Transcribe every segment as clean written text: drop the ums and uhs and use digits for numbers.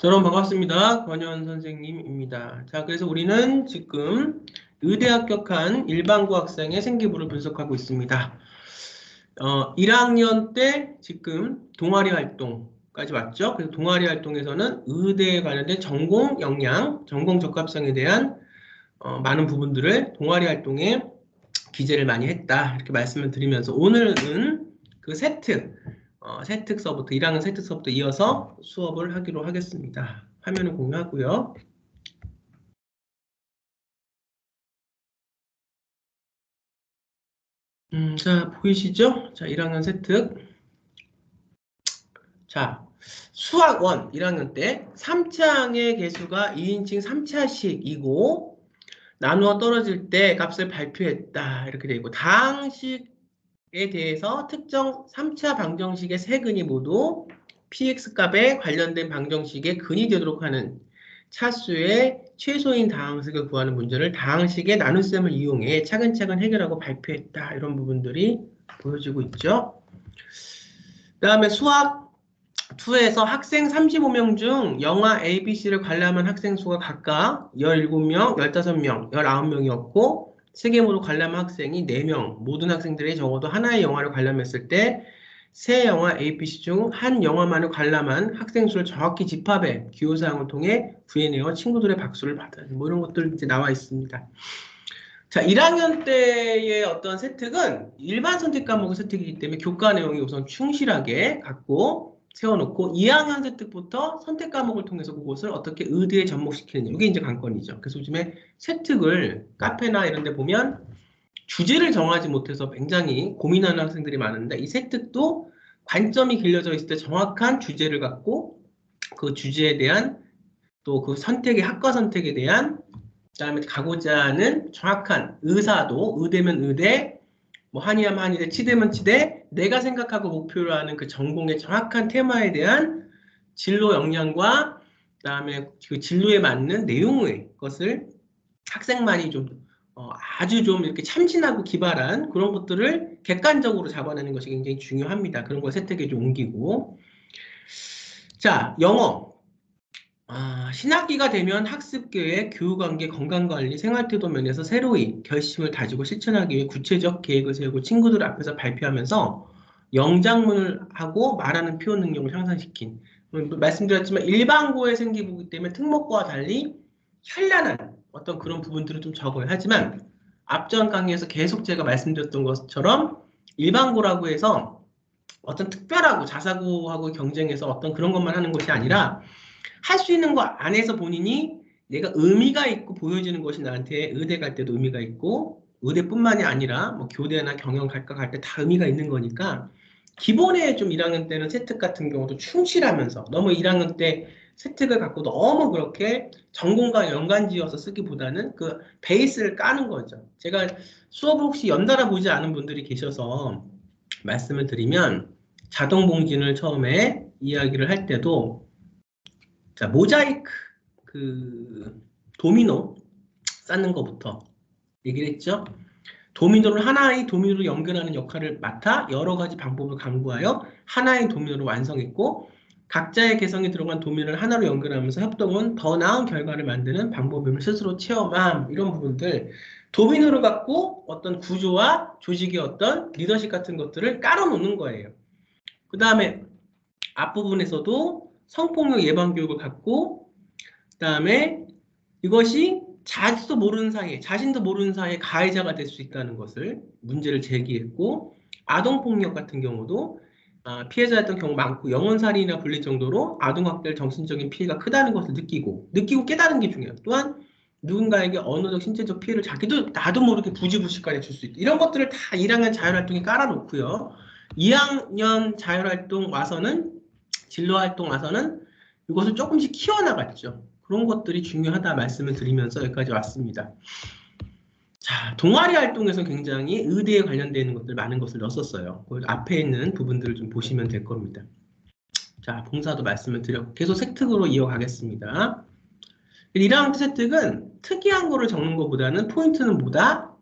여러분 반갑습니다. 권현 선생님입니다. 자, 그래서 우리는 지금 의대 합격한 일반고 학생의 생기부를 분석하고 있습니다. 1학년 때 지금 동아리 활동까지 왔죠. 그래서 동아리 활동에서는 의대에 관련된 전공 역량, 전공 적합성에 대한 많은 부분들을 동아리 활동에 기재를 많이 했다. 이렇게 말씀을 드리면서 오늘은 그 세특서부터 1학년 세특서부터 이어서 수업을 하기로 하겠습니다. 화면을 공유하고요. 자, 보이시죠? 자, 1학년 세특. 자, 수학 1 1학년 때 3차항의 개수가 2인칭 3차식이고 나누어 떨어질 때 값을 발표했다. 이렇게 되어 있고 다항식에 대해서 특정 3차 방정식의 세 근이 모두 px 값에 관련된 방정식의 근이 되도록 하는 차수의 최소인 다항식을 구하는 문제를 다항식의 나눗셈을 이용해 차근차근 해결하고 발표했다. 이런 부분들이 보여지고 있죠. 그 다음에 수학 2에서 학생 35명 중 영화 ABC를 관람한 학생 수가 각각 17명, 15명, 19명이었고 세계 모두 관람 학생이 4명, 모든 학생들이 적어도 하나의 영화를 관람했을 때 세 영화 ABC 중 한 영화만을 관람한 학생 수를 정확히 집합해 기호사항을 통해 구해내어 친구들의 박수를 받아야 뭐 이런 것들 이제 나와 있습니다. 자, 1학년 때의 어떤 세특은 일반 선택 과목의 세특이기 때문에 교과 내용이 우선 충실하게 갖고 세워놓고 2학년 세특부터 선택 과목을 통해서 그것을 어떻게 의대에 접목시키느냐 이게 이제 관건이죠. 그래서 요즘에 세특을 카페나 이런 데 보면 주제를 정하지 못해서 굉장히 고민하는 학생들이 많은데 이 세특도 관점이 길려져 있을 때 정확한 주제를 갖고 그 주제에 대한 또 그 선택의 학과 선택에 대한 그다음에 가고자 하는 정확한 의사도 의대면 의대, 뭐 한의하면 한의대, 치대면 치대, 내가 생각하고 목표로 하는 그 전공의 정확한 테마에 대한 진로 역량과 그다음에 그 진로에 맞는 내용의 것을 학생만이 좀 아주 좀 이렇게 참신하고 기발한 그런 것들을 객관적으로 잡아내는 것이 굉장히 중요합니다. 그런 걸 세특에 좀 옮기고. 자, 영어. 신학기가 되면 학습계획, 교육관계, 건강관리, 생활태도 면에서 새로이 결심을 다지고 실천하기 위해 구체적 계획을 세우고 친구들 앞에서 발표하면서 영장문을 하고 말하는 표현 능력을 향상시킨 말씀드렸지만 일반고의 생기부기 때문에 특목고와 달리 현란한 어떤 그런 부분들은 좀 적어요. 하지만 앞전 강의에서 계속 제가 말씀드렸던 것처럼 일반고라고 해서 어떤 특별하고 자사고하고 경쟁해서 어떤 그런 것만 하는 것이 아니라 할 수 있는 거 안에서 본인이 내가 의미가 있고 보여지는 것이 나한테 의대 갈 때도 의미가 있고 의대뿐만이 아니라 뭐 교대나 경영 갈까 갈 때 다 의미가 있는 거니까 기본에 좀 1학년 때는 세특 같은 경우도 충실하면서 너무 1학년 때 세특을 갖고 너무 그렇게 전공과 연관지어서 쓰기보다는 그 베이스를 까는 거죠. 제가 수업을 혹시 연달아 보지 않은 분들이 계셔서 말씀을 드리면 자동봉진을 처음에 이야기를 할 때도 자, 모자이크, 도미노 쌓는 것부터 얘기를 했죠. 도미노를 하나의 도미노로 연결하는 역할을 맡아 여러 가지 방법을 강구하여 하나의 도미노를 완성했고 각자의 개성이 들어간 도미노를 하나로 연결하면서 협동은 더 나은 결과를 만드는 방법임을 스스로 체험함 이런 부분들 도미노를 갖고 어떤 구조와 조직의 어떤 리더십 같은 것들을 깔아놓는 거예요. 그 다음에 앞부분에서도 성폭력 예방 교육을 갖고 그다음에 이것이 자신도 모르는 사이에 가해자가 될 수 있다는 것을 문제를 제기했고 아동폭력 같은 경우도 피해자였던 경우 많고 영혼살인이나 불릴 정도로 아동학대의 정신적인 피해가 크다는 것을 느끼고 깨달은 게 중요해요. 또한 누군가에게 언어적, 신체적 피해를 자기도 나도 모르게 부지불식간에 줄 수 있다. 이런 것들을 다 1학년 자율활동에 깔아놓고요. 2학년 자율활동 와서는 진로활동 와서는 이것을 조금씩 키워나갔죠. 그런 것들이 중요하다 말씀을 드리면서 여기까지 왔습니다. 자, 동아리 활동에서 굉장히 의대에 관련되는 것들 많은 것을 넣었어요. 앞에 있는 부분들을 좀 보시면 될 겁니다. 자, 봉사도 말씀을 드렸고 계속 세특으로 이어가겠습니다. 1학년 세특은 특이한 거를 적는 것보다는 포인트는 뭐다?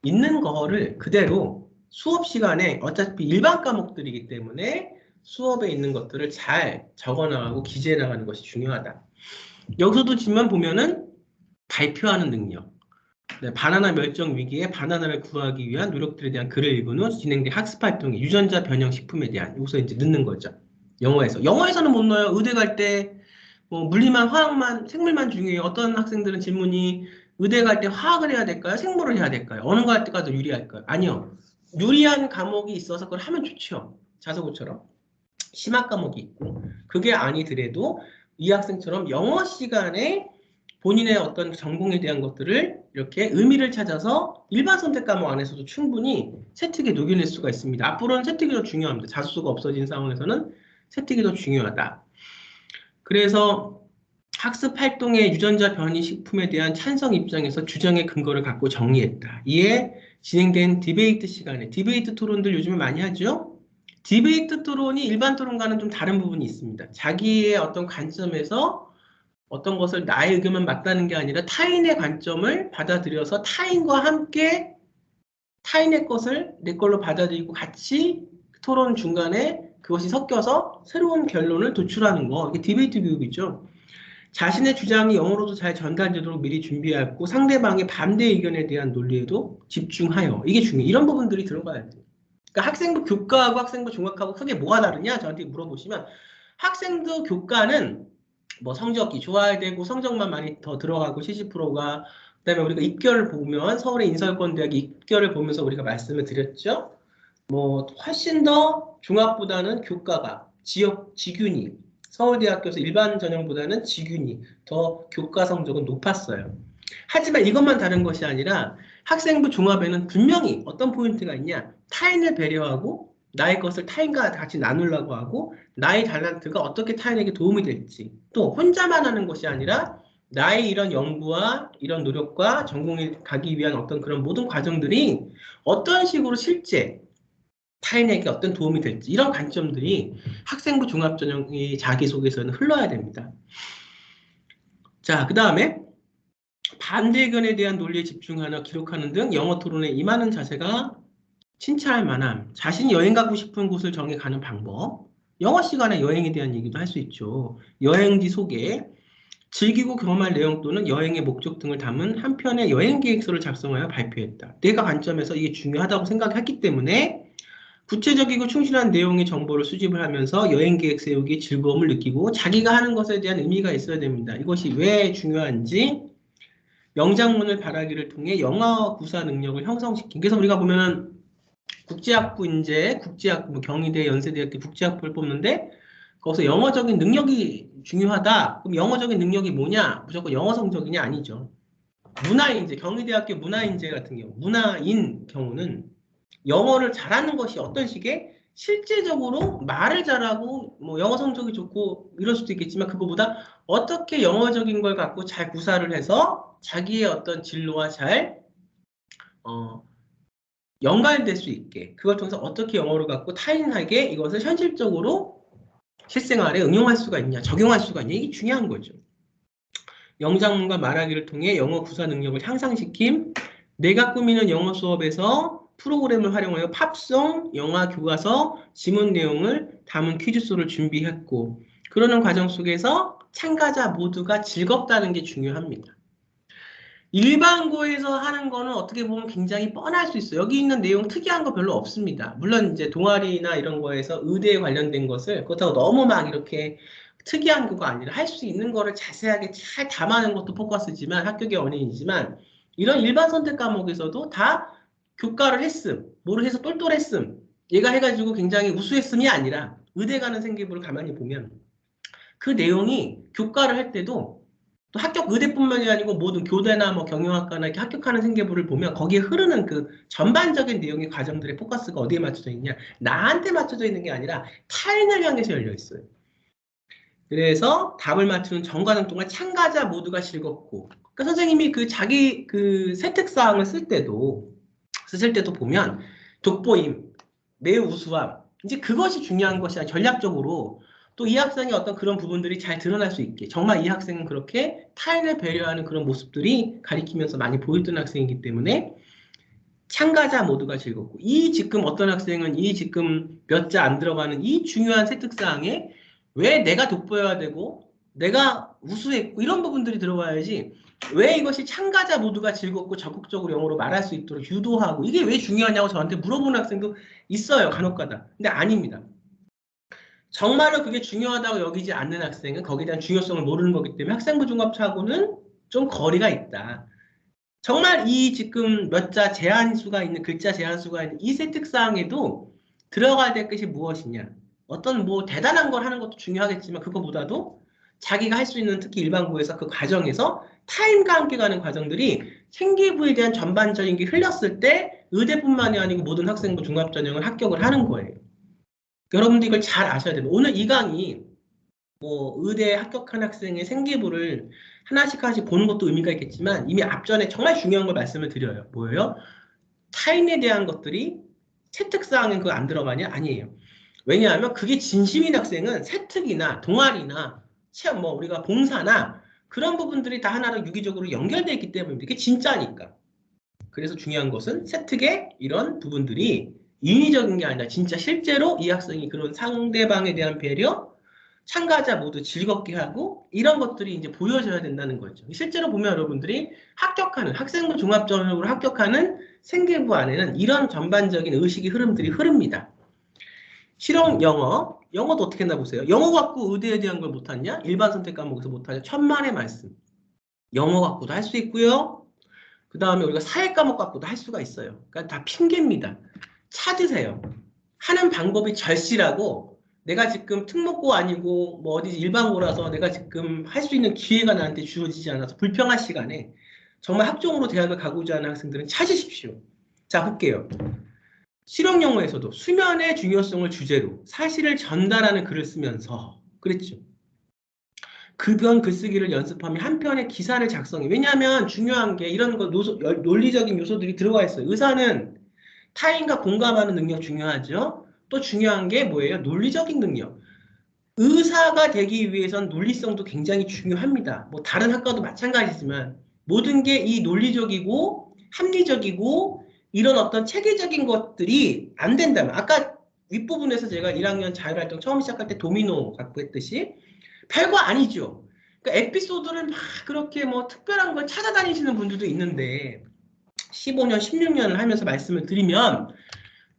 있는 거를 그대로 수업 시간에 어차피 일반 과목들이기 때문에 수업에 있는 것들을 잘 적어나가고 기재해 나가는 것이 중요하다. 여기서도 지만 보면은 발표하는 능력, 네, 바나나 멸종 위기에 바나나를 구하기 위한 노력들에 대한 글을 읽은 후 진행된 학습 활동의 유전자 변형 식품에 대한 여기서 이제 넣는 거죠. 영어에서는 못 넣어요. 의대 갈 때 뭐 물리만 화학만 생물만 중요해요. 어떤 학생들은 질문이 의대 갈 때 화학을 해야 될까요? 생물을 해야 될까요? 어느 거 할 때가 더 유리할까요? 아니요. 유리한 과목이 있어서 그걸 하면 좋죠. 자소고처럼. 심학 과목이 있고 그게 아니더라도 이 학생처럼 영어 시간에 본인의 어떤 전공에 대한 것들을 이렇게 의미를 찾아서 일반 선택 과목 안에서도 충분히 세특에 녹여낼 수가 있습니다. 앞으로는 세특이 더 중요합니다. 자소서가 없어진 상황에서는 세특이 더 중요하다. 그래서 학습 활동의 유전자 변이 식품에 대한 찬성 입장에서 주장의 근거를 갖고 정리했다. 이에 진행된 디베이트 시간에 디베이트 토론들 요즘에 많이 하죠? 디베이트 토론이 일반 토론과는 좀 다른 부분이 있습니다. 자기의 어떤 관점에서 어떤 것을 나의 의견만 맞다는 게 아니라 타인의 관점을 받아들여서 타인과 함께 타인의 것을 내 걸로 받아들이고 같이 토론 중간에 그것이 섞여서 새로운 결론을 도출하는 거. 이게 디베이트 교육이죠. 자신의 주장이 영어로도 잘 전달되도록 미리 준비하고 상대방의 반대 의견에 대한 논리에도 집중하여. 이게 중요해요. 이런 부분들이 들어가야 돼요. 그러니까 학생부 교과하고 학생부 종합하고 크게 뭐가 다르냐? 저한테 물어보시면 학생부 교과는 뭐 성적이 좋아야 되고 성적만 많이 더 들어가고 70%가 그다음에 우리가 입결을 보면 서울의 인설권대학 입결을 보면서 우리가 말씀을 드렸죠. 뭐 훨씬 더 종합보다는 교과가 지균이 서울대학교에서 일반 전형보다는 지균이 더 교과 성적은 높았어요. 하지만 이것만 다른 것이 아니라 학생부 종합에는 분명히 어떤 포인트가 있냐? 타인을 배려하고 나의 것을 타인과 같이 나누려고 하고 나의 탤런트가 어떻게 타인에게 도움이 될지 또 혼자만 하는 것이 아니라 나의 이런 연구와 이런 노력과 전공에 가기 위한 어떤 그런 모든 과정들이 어떤 식으로 실제 타인에게 어떤 도움이 될지 이런 관점들이 학생부 종합전형의 자기소개서에는 흘러야 됩니다. 자, 그 다음에 반대 의견에 대한 논리에 집중하며 기록하는 등 영어 토론에 임하는 자세가 칭찬할 만함. 자신이 여행 가고 싶은 곳을 정해 가는 방법. 영어 시간에 여행에 대한 얘기도 할 수 있죠. 여행지 소개, 즐기고 경험할 내용 또는 여행의 목적 등을 담은 한 편의 여행 계획서를 작성하여 발표했다. 내가 관점에서 이게 중요하다고 생각했기 때문에 구체적이고 충실한 내용의 정보를 수집을 하면서 여행 계획 세우기에 즐거움을 느끼고 자기가 하는 것에 대한 의미가 있어야 됩니다. 이것이 왜 중요한지 영장문을 발하기를 통해 영어 구사 능력을 형성시킨. 그래서 우리가 보면은 국제학부 뭐 경희대, 연세대학교 국제학부를 뽑는데 거기서 영어적인 능력이 중요하다. 그럼 영어적인 능력이 뭐냐? 무조건 영어 성적이냐? 아니죠. 문화인재, 경희대학교 문화인재 같은 경우, 문화인 경우는 영어를 잘하는 것이 어떤 식의 실제적으로 말을 잘하고 뭐 영어 성적이 좋고 이럴 수도 있겠지만 그거보다 어떻게 영어적인 걸 갖고 잘 구사를 해서 자기의 어떤 진로와 잘 연관될 수 있게 그걸 통해서 어떻게 영어를 갖고 타인에게 이것을 현실적으로 실생활에 응용할 수가 있냐 적용할 수가 있냐 이게 중요한 거죠. 영장문과 말하기를 통해 영어 구사 능력을 향상시킴 내가 꾸미는 영어 수업에서 프로그램을 활용하여 팝송, 영화 교과서, 지문 내용을 담은 퀴즈쇼를 준비했고 그러는 과정 속에서 참가자 모두가 즐겁다는 게 중요합니다. 일반고에서 하는 거는 어떻게 보면 굉장히 뻔할 수 있어요. 여기 있는 내용 특이한 거 별로 없습니다. 물론 이제 동아리나 이런 거에서 의대에 관련된 것을 그렇다고 너무 막 이렇게 특이한 거가 아니라 할 수 있는 거를 자세하게 잘 담아내는 것도 포커스지만 합격의 원인이지만 이런 일반 선택 과목에서도 다 교과를 했음, 뭐를 해서 똘똘했음, 얘가 해가지고 굉장히 우수했음이 아니라 의대 가는 생기부를 가만히 보면 그 내용이 교과를 할 때도 또 합격 의대뿐만이 아니고 모든 교대나 뭐 경영학과나 이렇게 합격하는 생계부를 보면 거기에 흐르는 그 전반적인 내용의 과정들의 포커스가 어디에 맞춰져 있냐? 나한테 맞춰져 있는 게 아니라 타인을 향해서 열려 있어요. 그래서 답을 맞추는 전 과정 동안 참가자 모두가 즐겁고 그러니까 선생님이 그 자기 그 세특사항을 쓰실 때도 보면 돋보임, 매우 우수함 이제 그것이 중요한 것이 아니라 전략적으로 또 이 학생의 어떤 그런 부분들이 잘 드러날 수 있게 정말 이 학생은 그렇게 타인을 배려하는 그런 모습들이 가리키면서 많이 보였던 학생이기 때문에 참가자 모두가 즐겁고 이 지금 어떤 학생은 이 지금 몇 자 안 들어가는 이 중요한 세특사항에 왜 내가 돋보여야 되고 내가 우수했고 이런 부분들이 들어와야지 왜 이것이 참가자 모두가 즐겁고 적극적으로 영어로 말할 수 있도록 유도하고 이게 왜 중요하냐고 저한테 물어보는 학생도 있어요. 간혹가다. 근데 아닙니다. 정말로 그게 중요하다고 여기지 않는 학생은 거기에 대한 중요성을 모르는 거기 때문에 학생부 종합하고는 좀 거리가 있다. 정말 이 지금 몇 자 제한수가 있는 글자 제한수가 있는 이 세특사항에도 들어가야 될 것이 무엇이냐. 어떤 뭐 대단한 걸 하는 것도 중요하겠지만 그거보다도 자기가 할 수 있는 특히 일반고에서 그 과정에서 타임과 함께 가는 과정들이 생기부에 대한 전반적인 게 흘렸을 때 의대뿐만이 아니고 모든 학생부 종합전형을 합격을 하는 거예요. 여러분들 이걸 잘 아셔야 됩니다. 오늘 이 강의 뭐 의대에 합격한 학생의 생기부를 하나씩 보는 것도 의미가 있겠지만 이미 앞전에 정말 중요한 걸 말씀을 드려요. 뭐예요? 타인에 대한 것들이 세특사항은 그거 안 들어가냐? 아니에요. 왜냐하면 그게 진심인 학생은 세특이나 동아리나 체험 뭐 우리가 봉사나 그런 부분들이 다 하나로 유기적으로 연결되어 있기 때문입니다. 이게 진짜니까. 그래서 중요한 것은 세특의 이런 부분들이 인위적인 게 아니라 진짜 실제로 이 학생이 그런 상대방에 대한 배려, 참가자 모두 즐겁게 하고 이런 것들이 이제 보여져야 된다는 거죠. 실제로 보면 여러분들이 합격하는 학생부 종합전형으로 합격하는 생계부 안에는 이런 전반적인 의식의 흐름들이 흐릅니다. 실용 영어도 어떻게 했나 보세요. 영어 갖고 의대에 대한 걸 못하냐? 일반 선택 과목에서 못하냐? 천만의 말씀. 영어 갖고도 할 수 있고요. 그 다음에 우리가 사회 과목 갖고도 할 수가 있어요. 그러니까 다 핑계입니다. 찾으세요. 하는 방법이 절실하고 내가 지금 특목고 아니고 뭐 어디 일반고라서 내가 지금 할 수 있는 기회가 나한테 주어지지 않아서 불평할 시간에 정말 학종으로 대학을 가고자 하는 학생들은 찾으십시오. 자, 볼게요. 실용 영어에서도 수면의 중요성을 주제로 사실을 전달하는 글을 쓰면서 그랬죠. 급연 글쓰기를 연습하면 한 편의 기사를 작성해. 왜냐하면 중요한 게 이런 거 논리적인 요소들이 들어가 있어요. 의사는 타인과 공감하는 능력 중요하죠. 또 중요한 게 뭐예요? 논리적인 능력. 의사가 되기 위해선 논리성도 굉장히 중요합니다. 뭐 다른 학과도 마찬가지지만 모든 게 이 논리적이고 합리적이고 이런 어떤 체계적인 것들이 안 된다면 아까 윗부분에서 제가 1학년 자율활동 처음 시작할 때 도미노 갖고 했듯이 별거 아니죠. 그러니까 에피소드를 막 그렇게 뭐 특별한 걸 찾아다니시는 분들도 있는데 15년, 16년을 하면서 말씀을 드리면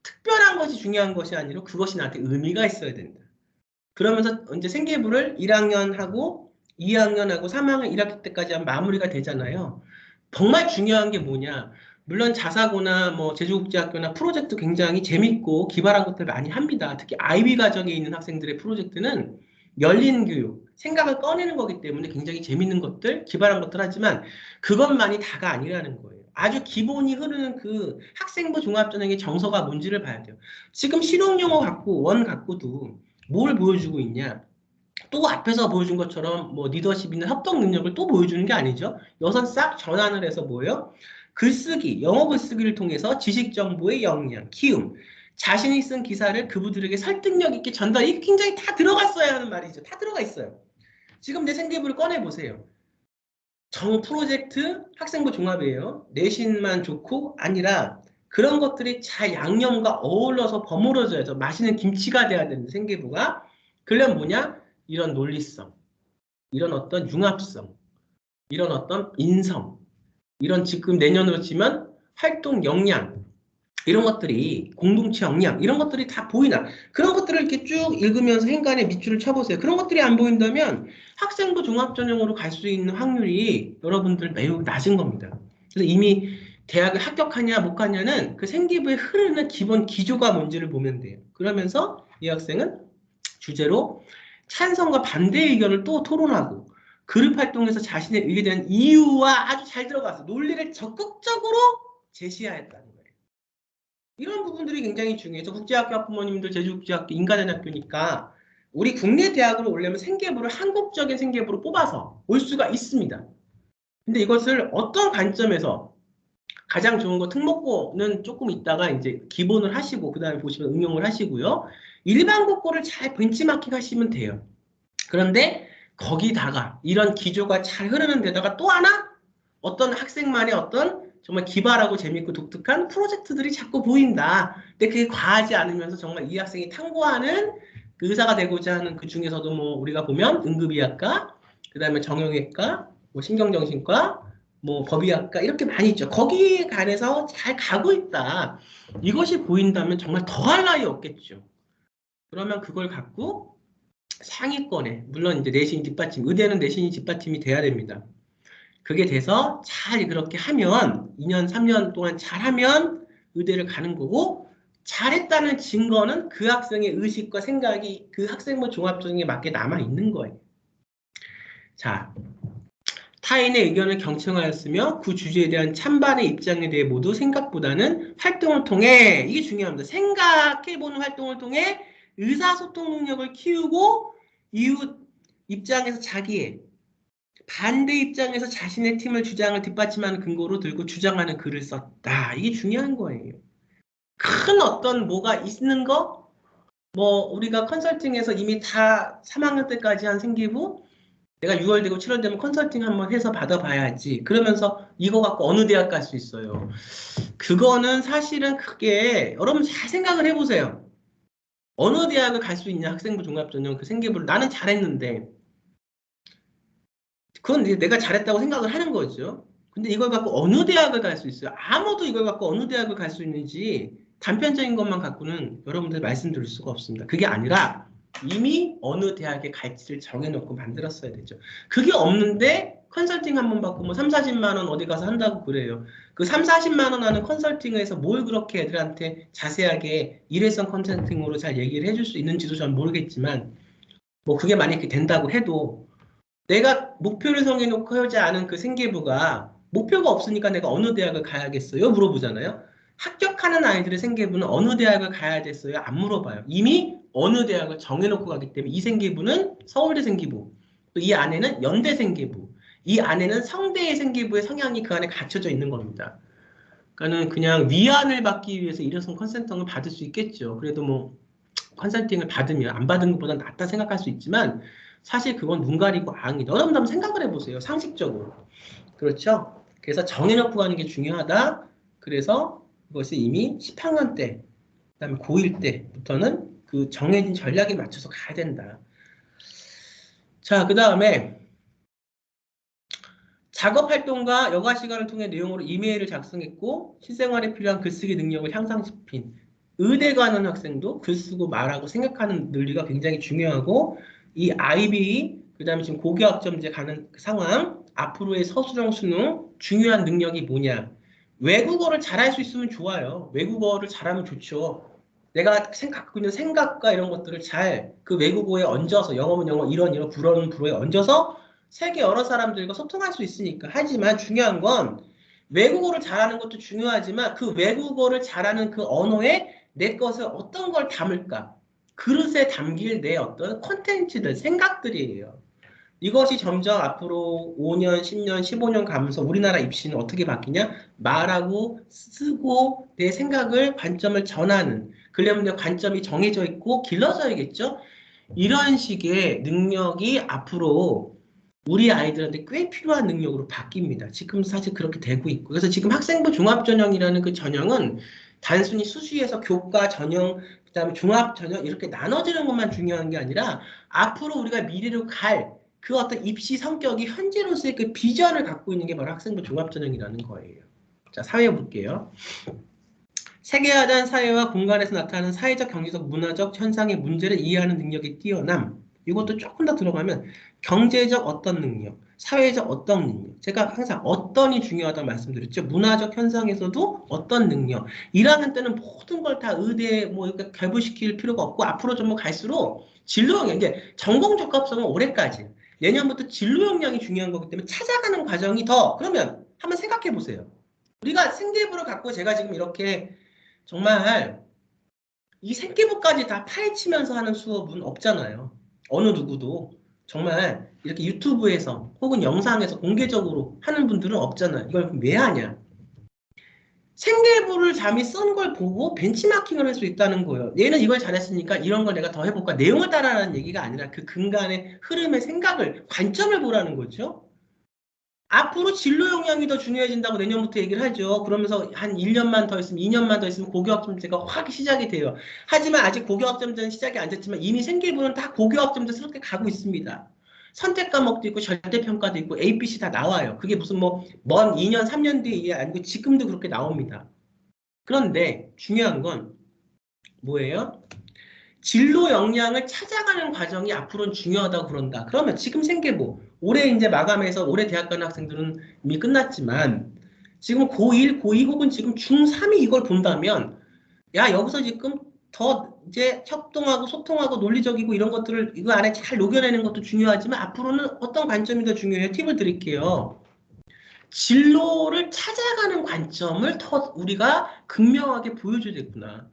특별한 것이 중요한 것이 아니라 그것이 나한테 의미가 있어야 된다. 그러면서 이제 생계부를 1학년하고 2학년하고 3학년 1학기 때까지 하면 마무리가 되잖아요. 정말 중요한 게 뭐냐. 물론 자사고나 뭐 제주국제학교나 프로젝트 굉장히 재밌고 기발한 것들 많이 합니다. 특히 아이비 과정에 있는 학생들의 프로젝트는 열린 교육, 생각을 꺼내는 거기 때문에 굉장히 재밌는 것들, 기발한 것들 하지만 그것만이 다가 아니라는 거예요. 아주 기본이 흐르는 그 학생부 종합전형의 정서가 뭔지를 봐야 돼요. 지금 실용영어 갖고 원 갖고도 뭘 보여주고 있냐? 또 앞에서 보여준 것처럼 뭐 리더십이나 협동 능력을 또 보여주는 게 아니죠. 여기서 싹 전환을 해서 뭐예요? 글쓰기, 영어 글쓰기를 통해서 지식 정보의 역량, 키움, 자신이 쓴 기사를 그분들에게 설득력 있게 전달, 이게 굉장히 다 들어갔어야 하는 말이죠. 다 들어가 있어요. 지금 내 생계부를 꺼내보세요. 정 프로젝트 학생부 종합이에요. 내신만 좋고 아니라 그런 것들이 잘 양념과 어울러서 버무려져야죠. 맛있는 김치가 돼야 되는데 생계부가. 그러려면 뭐냐? 이런 논리성, 이런 어떤 융합성, 이런 어떤 인성, 이런 지금 내년으로 치면 활동 역량, 이런 것들이 공동체 역량, 이런 것들이 다 보이나? 그런 것들을 이렇게 쭉 읽으면서 행간에 밑줄을 쳐보세요. 그런 것들이 안 보인다면 학생부 종합전형으로 갈 수 있는 확률이 여러분들 매우 낮은 겁니다. 그래서 이미 대학을 합격하냐 못 가냐는 그 생기부에 흐르는 기본 기조가 뭔지를 보면 돼요. 그러면서 이 학생은 주제로 찬성과 반대 의견을 또 토론하고 그룹 활동에서 자신의 의견에 대한 이유와 아주 잘 들어가서 논리를 적극적으로 제시하였다는 거예요. 이런 부분들이 굉장히 중요해서 국제학교 학부모님들 제주국제학교 인간대학교니까 우리 국내 대학으로 오려면 생계부를 한국적인 생계부로 뽑아서 올 수가 있습니다. 근데 이것을 어떤 관점에서 가장 좋은 거 특목고는 조금 있다가 이제 기본을 하시고 그 다음에 보시면 응용을 하시고요. 일반고를 잘 벤치마킹 하시면 돼요. 그런데 거기다가 이런 기조가 잘 흐르는 데다가 또 하나 어떤 학생만의 어떤 정말 기발하고 재밌고 독특한 프로젝트들이 자꾸 보인다. 근데 그게 과하지 않으면서 정말 이 학생이 탐구하는 그 의사가 되고자 하는 그 중에서도 뭐 우리가 보면 응급의학과, 그 다음에 정형외과, 뭐 신경정신과, 뭐 법의학과 이렇게 많이 있죠. 거기에 관해서 잘 가고 있다. 이것이 보인다면 정말 더할 나위 없겠죠. 그러면 그걸 갖고 상위권에, 물론 이제 내신 뒷받침, 의대는 내신이 뒷받침이 돼야 됩니다. 그게 돼서 잘 그렇게 하면 2년, 3년 동안 잘하면 의대를 가는 거고, 잘했다는 증거는 그 학생의 의식과 생각이 그 학생부 종합전형에 맞게 남아있는 거예요. 자, 타인의 의견을 경청하였으며 그 주제에 대한 찬반의 입장에 대해 모두 생각보다는 활동을 통해, 이게 중요합니다. 생각해보는 활동을 통해 의사소통 능력을 키우고 이웃 입장에서 자기의 반대 입장에서 자신의 팀을 주장을 뒷받침하는 근거로 들고 주장하는 글을 썼다. 이게 중요한 거예요. 큰 어떤 뭐가 있는 거? 뭐 우리가 컨설팅에서 이미 다 3학년 때까지 한 생기부 내가 6월 되고 7월 되면 컨설팅 한번 해서 받아봐야지. 그러면서 이거 갖고 어느 대학 갈 수 있어요. 그거는 사실은 크게 여러분 잘 생각을 해보세요. 어느 대학을 갈 수 있냐 학생부 종합전형 그 생기부를 나는 잘했는데 그건 이제 내가 잘했다고 생각을 하는 거죠. 근데 이걸 갖고 어느 대학을 갈 수 있어요? 아무도 이걸 갖고 어느 대학을 갈 수 있는지 단편적인 것만 갖고는 여러분들 말씀드릴 수가 없습니다. 그게 아니라 이미 어느 대학에 갈지를 정해놓고 만들었어야 되죠. 그게 없는데 컨설팅 한 번 받고 뭐 3, 40만 원 어디 가서 한다고 그래요. 그 3, 40만 원 하는 컨설팅을 해서 뭘 그렇게 애들한테 자세하게 일회성 컨설팅으로 잘 얘기를 해줄 수 있는지도 전 모르겠지만 뭐 그게 만약에 된다고 해도 내가 목표를 정해놓고 하지 않은 그 생계부가 목표가 없으니까 내가 어느 대학을 가야겠어요? 물어보잖아요. 합격하는 아이들의 생계부는 어느 대학을 가야 됐어요? 안 물어봐요. 이미 어느 대학을 정해놓고 가기 때문에 이 생계부는 서울대 생계부, 또 이 안에는 연대 생계부, 이 안에는 성대의 생계부의 성향이 그 안에 갖춰져 있는 겁니다. 그러니까는 그냥 위안을 받기 위해서 일회성 컨설팅을 받을 수 있겠죠. 그래도 뭐 컨설팅을 받으면 안 받은 것보다 낫다 생각할 수 있지만 사실 그건 눈 가리고 앙이다. 여러분 한번 생각을 해보세요. 상식적으로. 그렇죠? 그래서 정해놓고 가는 게 중요하다. 그래서 그것이 이미 10학년 때, 그다음에 고1 때부터는 그 정해진 전략에 맞춰서 가야 된다. 자, 그 다음에 작업활동과 여가 시간을 통해 내용으로 이메일을 작성했고 실생활에 필요한 글쓰기 능력을 향상시킨 의대 가는 학생도 글 쓰고 말하고 생각하는 논리가 굉장히 중요하고 이 IB 그다음에 지금 고교학점제 가는 상황 앞으로의 서술형 수능 중요한 능력이 뭐냐 외국어를 잘할 수 있으면 좋아요. 외국어를 잘하면 좋죠. 내가 갖고 있는 생각과 이런 것들을 잘 그 외국어에 얹어서 영어면 영어 이런 불어는 불어에 얹어서 세계 여러 사람들과 소통할 수 있으니까. 하지만 중요한 건 외국어를 잘하는 것도 중요하지만 그 외국어를 잘하는 그 언어에 내 것을 어떤 걸 담을까? 그릇에 담길 내 어떤 콘텐츠들, 생각들이에요. 이것이 점점 앞으로 5년, 10년, 15년 가면서 우리나라 입시는 어떻게 바뀌냐? 말하고 쓰고 내 생각을 관점을 전하는 그러려면 내 관점이 정해져 있고 길러져야겠죠? 이런 식의 능력이 앞으로 우리 아이들한테 꽤 필요한 능력으로 바뀝니다. 지금 사실 그렇게 되고 있고. 그래서 지금 학생부 종합전형이라는 그 전형은 단순히 수시에서 교과 전형, 그다음에 종합전형 이렇게 나눠지는 것만 중요한 게 아니라 앞으로 우리가 미래로 갈 그 어떤 입시 성격이 현재로서의 그 비전을 갖고 있는 게 바로 학생부 종합전형이라는 거예요. 자, 사회 볼게요. 세계화된 사회와 공간에서 나타나는 사회적, 경제적, 문화적 현상의 문제를 이해하는 능력이 뛰어남. 이것도 조금 더 들어가면 경제적 어떤 능력, 사회적 어떤 능력. 제가 항상 어떤이 중요하다고 말씀드렸죠. 문화적 현상에서도 어떤 능력. 1학년 때는 모든 걸 다 의대에 뭐 이렇게 결부시킬 필요가 없고 앞으로 좀 갈수록 진로 역량, 이제 전공 적합성은 올해까지. 내년부터 진로 역량이 중요한 거기 때문에 찾아가는 과정이 더. 그러면 한번 생각해 보세요. 우리가 생계부를 갖고 제가 지금 이렇게 정말 이 생기부까지 다 파헤치면서 하는 수업은 없잖아요. 어느 누구도 정말 이렇게 유튜브에서 혹은 영상에서 공개적으로 하는 분들은 없잖아요. 이걸 왜 하냐? 생계부를 잠이 쓴 걸 보고 벤치마킹을 할 수 있다는 거예요. 얘는 이걸 잘했으니까 이런 걸 내가 더 해볼까? 내용을 따라하는 얘기가 아니라 그 근간의 흐름의 생각을, 관점을 보라는 거죠. 앞으로 진로 역량이 더 중요해진다고 내년부터 얘기를 하죠. 그러면서 한 1년만 더 있으면 2년만 더 있으면 고교학점제가 확 시작이 돼요. 하지만 아직 고교학점제는 시작이 안 됐지만 이미 생기부는 다 고교학점제스럽게 가고 있습니다. 선택 과목도 있고 절대평가도 있고 ABC 다 나와요. 그게 무슨 뭐 먼 2년 3년 뒤에 아니고 지금도 그렇게 나옵니다. 그런데 중요한 건 뭐예요? 진로 역량을 찾아가는 과정이 앞으로는 중요하다고 그런다. 그러면 지금 생계부 올해 이제 마감해서 올해 대학 가는 학생들은 이미 끝났지만 지금 고1, 고2 혹은 지금 중3이 이걸 본다면 야 여기서 지금 더 이제 협동하고 소통하고 논리적이고 이런 것들을 이거 안에 잘 녹여내는 것도 중요하지만 앞으로는 어떤 관점이 더 중요해요? 팁을 드릴게요. 진로를 찾아가는 관점을 더 우리가 극명하게 보여줘야겠구나.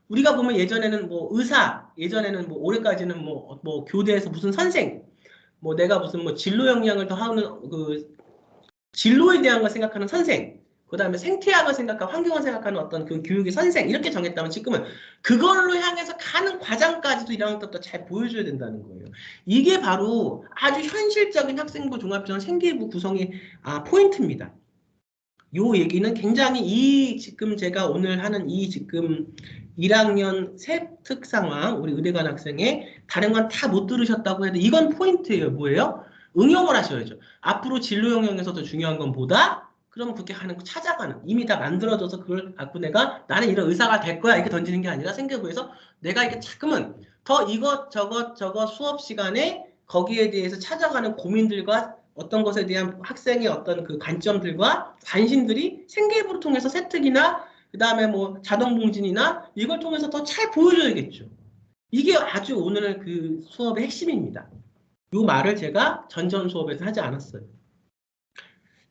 우리가 보면 예전에는 뭐 의사, 예전에는 뭐 올해까지는 뭐 교대에서 무슨 선생, 뭐 내가 무슨 뭐 진로 역량을 더 하는 그 진로에 대한 걸 생각하는 선생, 그 다음에 생태학을 생각하고 환경을 생각하는 어떤 그 교육의 선생 이렇게 정했다면 지금은 그걸로 향해서 가는 과정까지도 이런 것도 잘 보여줘야 된다는 거예요. 이게 바로 아주 현실적인 학생부 종합전 생계부 구성의 포인트입니다. 요 얘기는 굉장히 이 지금 제가 오늘 하는 이 지금 1학년 새 특상황 우리 의대관 학생의 다른 건 다 못 들으셨다고 해도 이건 포인트예요. 뭐예요? 응용을 하셔야죠. 앞으로 진로 영역에서도 중요한 건 뭐다? 그러면 그렇게 하는 거 찾아가는 이미 다 만들어져서 그걸 갖고 내가 나는 이런 의사가 될 거야 이렇게 던지는 게 아니라 생계부에서 내가 이게 자꾸만 더 이것 저것 수업 시간에 거기에 대해서 찾아가는 고민들과 어떤 것에 대한 학생의 어떤 그 관점들과 관심들이 생계부를 통해서 세특이나 그 다음에 뭐 자동봉진이나 이걸 통해서 더 잘 보여줘야겠죠. 이게 아주 오늘 그 수업의 핵심입니다. 이 말을 제가 전전 수업에서 하지 않았어요.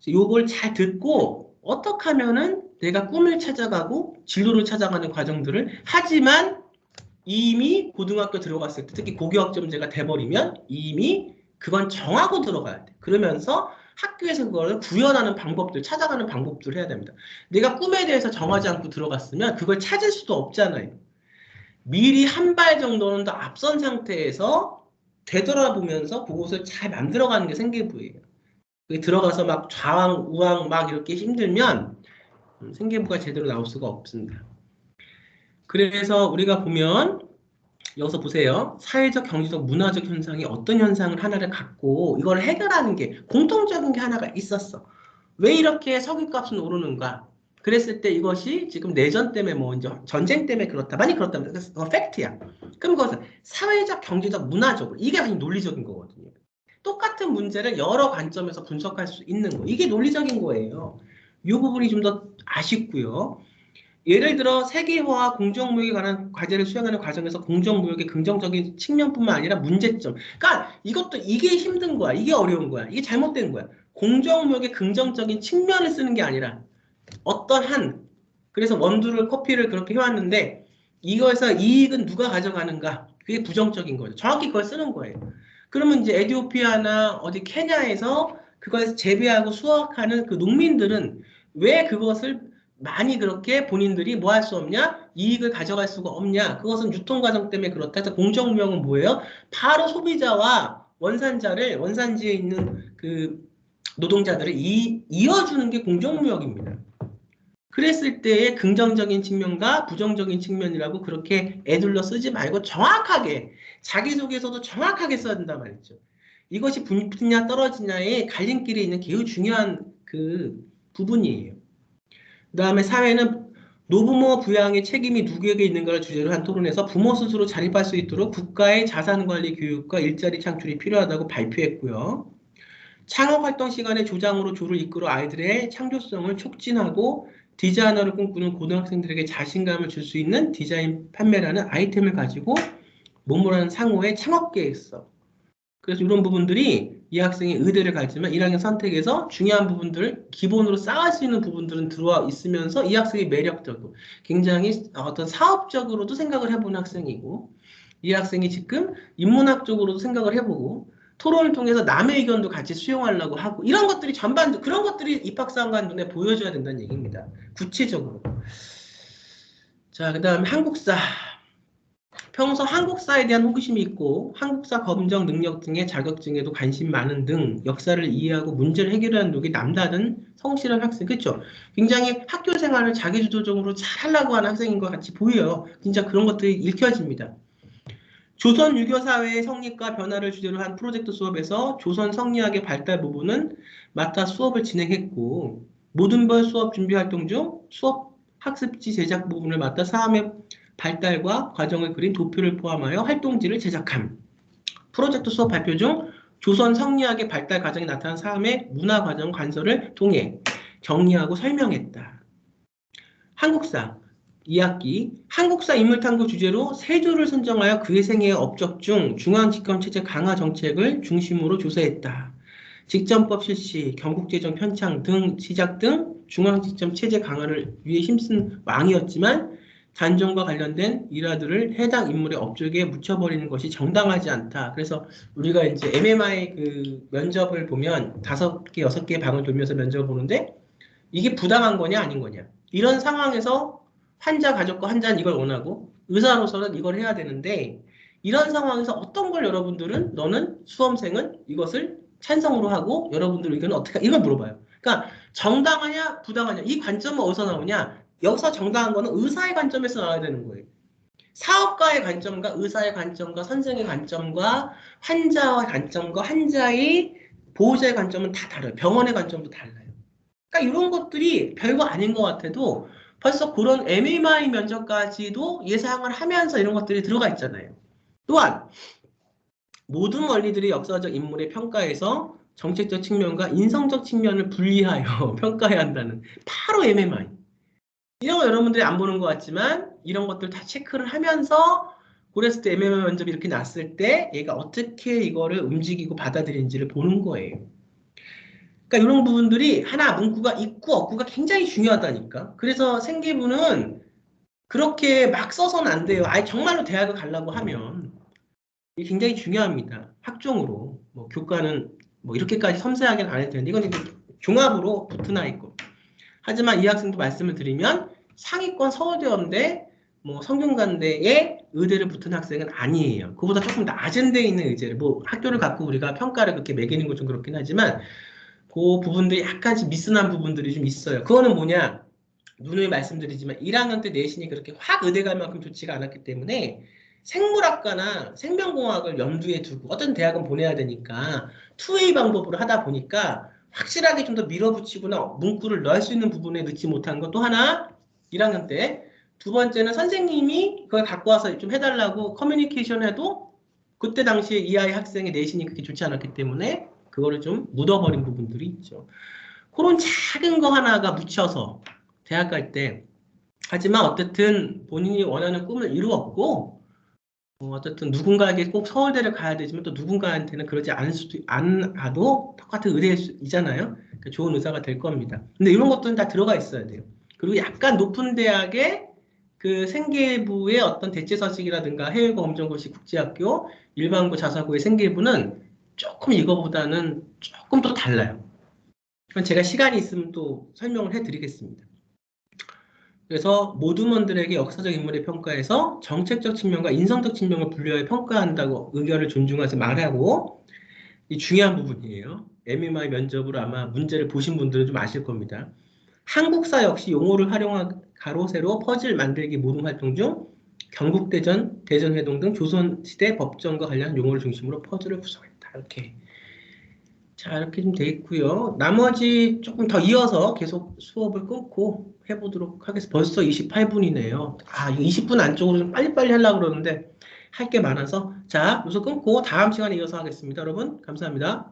이걸 잘 듣고 어떻게 하면은 내가 꿈을 찾아가고 진로를 찾아가는 과정들을 하지만 이미 고등학교 들어갔을 때 특히 고교학점제가 돼버리면 이미 그건 정하고 들어가야 돼. 그러면서 학교에서 그걸 구현하는 방법들, 찾아가는 방법들을 해야 됩니다. 내가 꿈에 대해서 정하지 않고 들어갔으면 그걸 찾을 수도 없잖아요. 미리 한 발 정도는 더 앞선 상태에서 되돌아보면서 그것을 잘 만들어가는 게 생계부예요. 그게 들어가서 막 좌왕, 우왕 막 이렇게 힘들면 생계부가 제대로 나올 수가 없습니다. 그래서 우리가 보면 여기서 보세요. 사회적, 경제적, 문화적 현상이 어떤 현상을 하나를 갖고 이걸 해결하는 게 공통적인 게 하나가 있었어. 왜 이렇게 석유값은 오르는가? 그랬을 때 이것이 지금 내전 때문에 뭐 이제 전쟁 때문에 그렇다. 많이 그렇다면 그건 팩트야. 그럼 그것은 사회적, 경제적, 문화적으로 이게 아니 논리적인 거거든요. 똑같은 문제를 여러 관점에서 분석할 수 있는 거. 이게 논리적인 거예요. 이 부분이 좀 더 아쉽고요. 예를 들어 세계화와 공정무역에 관한 과제를 수행하는 과정에서 공정무역의 긍정적인 측면뿐만 아니라 문제점. 그러니까 이것도 이게 힘든 거야. 이게 어려운 거야. 이게 잘못된 거야. 공정무역의 긍정적인 측면을 쓰는 게 아니라 어떠한 그래서 원두를 커피를 그렇게 해왔는데 이거에서 이익은 누가 가져가는가? 그게 부정적인 거죠. 정확히 그걸 쓰는 거예요. 그러면 이제 에티오피아나 어디 케냐에서 그걸 재배하고 수확하는 그 농민들은 왜 그것을 많이 그렇게 본인들이 뭐 할 수 없냐? 이익을 가져갈 수가 없냐? 그것은 유통과정 때문에 그렇다. 그래서 공정무역은 뭐예요? 바로 소비자와 원산지에 있는 그 노동자들을 이어주는 게 공정무역입니다. 그랬을 때의 긍정적인 측면과 부정적인 측면이라고 그렇게 애둘러 쓰지 말고 정확하게 자기소개서도 정확하게 써야 된단 말이죠. 이것이 붙냐 떨어지냐의 갈림길에 있는 매우 중요한 그 부분이에요. 그 다음에 사회는 노부모 부양의 책임이 누구에게 있는가를 주제로 한 토론에서 부모 스스로 자립할 수 있도록 국가의 자산관리 교육과 일자리 창출이 필요하다고 발표했고요. 창업활동 시간에 조장으로 조를 이끌어 아이들의 창조성을 촉진하고 디자이너를 꿈꾸는 고등학생들에게 자신감을 줄 수 있는 디자인 판매라는 아이템을 가지고 몸으로는 상호의 창업계획서. 그래서 이런 부분들이 이 학생이 의대를 갈지만 1학년 선택에서 중요한 부분들, 기본으로 쌓을 수 있는 부분들은 들어와 있으면서 이 학생이 매력적이고 굉장히 어떤 사업적으로도 생각을 해보는 학생이고 이 학생이 지금 인문학적으로도 생각을 해보고 토론을 통해서 남의 의견도 같이 수용하려고 하고 이런 것들이 전반 그런 것들이 입학사관 눈에 보여줘야 된다는 얘기입니다. 구체적으로. 자, 그 다음에 한국사 평소 한국사에 대한 호기심이 있고 한국사 검정 능력 등의 자격증에도 관심 많은 등 역사를 이해하고 문제를 해결하는 쪽이 남다른 성실한 학생, 그렇죠? 굉장히 학교 생활을 자기주도적으로 잘 하려고 하는 학생인 것 같이 보여요. 진짜 그런 것들이 읽혀집니다. 조선 유교 사회의 성립과 변화를 주제로 한 프로젝트 수업에서 조선 성리학의 발달 부분은 맡아 수업을 진행했고, 모든별 수업 준비 활동 중 수업 학습지 제작 부분을 맡아 사람의 발달과 과정을 그린 도표를 포함하여 활동지를 제작함. 프로젝트 수업 발표 중 조선 성리학의 발달 과정이 나타난 사람의 문화 과정 관설을 통해 정리하고 설명했다. 한국사 2학기 한국사 인물탐구 주제로 세조를 선정하여 그의 생애의 업적 중 중앙집권체제 강화 정책을 중심으로 조사했다. 직전법 실시, 경국재정 편창 등 시작 등 중앙집권체제 강화를 위해 힘쓴 왕이었지만 단정과 관련된 일화들을 해당 인물의 업적에 묻혀버리는 것이 정당하지 않다. 그래서 우리가 이제 MMI 그 면접을 보면 5개, 6개 방을 돌면서 면접을 보는데 이게 부당한 거냐 아닌 거냐. 이런 상황에서 환자 가족과 환자는 이걸 원하고 의사로서는 이걸 해야 되는데 이런 상황에서 어떤 걸 여러분들은 너는 수험생은 이것을 찬성으로 하고 여러분들 의견은 어떻게 이걸 물어봐요. 그러니까 정당하냐 부당하냐 이 관점은 어디서 나오냐. 여기서 정당한 거는 의사의 관점에서 나와야 되는 거예요. 사업가의 관점과 의사의 관점과 선생의 관점과 환자의 관점과 환자의 보호자의 관점은 다 달라요. 병원의 관점도 달라요. 그러니까 이런 것들이 별거 아닌 것 같아도 벌써 그런 MMI 면접까지도 예상을 하면서 이런 것들이 들어가 있잖아요. 또한 모든 원리들이 역사적 인물의 평가에서 정책적 측면과 인성적 측면을 분리하여 평가해야 한다는 바로 MMI. 이런 거 여러분들이 안 보는 것 같지만 이런 것들 다 체크를 하면서 그랬을 때 MMI 면접이 이렇게 났을 때 얘가 어떻게 이거를 움직이고 받아들이는지를 보는 거예요. 그러니까 이런 부분들이 하나 문구가 있고 없고가 굉장히 중요하다니까. 그래서 생기부는 그렇게 막 써서는 안 돼요. 아예 정말로 대학을 가려고 하면 이게 굉장히 중요합니다. 학종으로 뭐 교과는 뭐 이렇게까지 섬세하게는 안 해도 되는데 이건 이제 종합으로 붙으나 있고. 하지만 이 학생도 말씀을 드리면 상위권 서울대인데 뭐 성균관대에 의대를 붙은 학생은 아니에요. 그보다 조금 낮은 데에 있는 의대를 뭐 학교를 갖고 우리가 평가를 그렇게 매기는 건 좀 그렇긴 하지만 그 부분들이 약간씩 미스난 부분들이 좀 있어요. 그거는 뭐냐? 누누이 말씀드리지만 1학년 때 내신이 그렇게 확 의대 갈 만큼 좋지가 않았기 때문에 생물학과나 생명공학을 염두에 두고 어떤 대학은 보내야 되니까 투웨이 방법으로 하다 보니까 확실하게 좀 더 밀어붙이거나 문구를 넣을 수 있는 부분에 넣지 못한 것 또 하나 1학년 때. 두 번째는 선생님이 그걸 갖고 와서 좀 해달라고 커뮤니케이션 해도 그때 당시에 이 아이 학생의 내신이 그렇게 좋지 않았기 때문에 그거를 좀 묻어버린 부분들이 있죠. 그런 작은 거 하나가 묻혀서 대학 갈 때 하지만 어쨌든 본인이 원하는 꿈을 이루었고 어쨌든 누군가에게 꼭 서울대를 가야 되지만 또 누군가한테는 그러지 않아도 똑같은 의대이잖아요. 그러니까 좋은 의사가 될 겁니다. 근데 이런 것들은 다 들어가 있어야 돼요. 그리고 약간 높은 대학의 그 생계부의 어떤 대체서식이라든가 해외검정고시 국제학교, 일반고 자사고의 생계부는 조금 이거보다는 조금 더 달라요. 그건 제가 시간이 있으면 또 설명을 해드리겠습니다. 그래서 모두먼들에게 역사적 인물의 평가에서 정책적 측면과 인성적 측면을 분류하여 평가한다고 의견을 존중하지 말라고 이 중요한 부분이에요. MMI 면접으로 아마 문제를 보신 분들은 좀 아실 겁니다. 한국사 역시 용어를 활용한 가로 세로 퍼즐 만들기 모든 활동 중 경국대전, 대전해동 등 조선시대 법정과 관련한 용어를 중심으로 퍼즐을 구성했다. 이렇게. 자, 이렇게 좀 돼 있고요. 나머지 조금 더 이어서 계속 수업을 끊고 해보도록 하겠습니다. 벌써 28분이네요. 아, 이거 20분 안쪽으로 좀 빨리빨리 하려고 그러는데 할 게 많아서. 자, 여기서 끊고 다음 시간에 이어서 하겠습니다. 여러분, 감사합니다.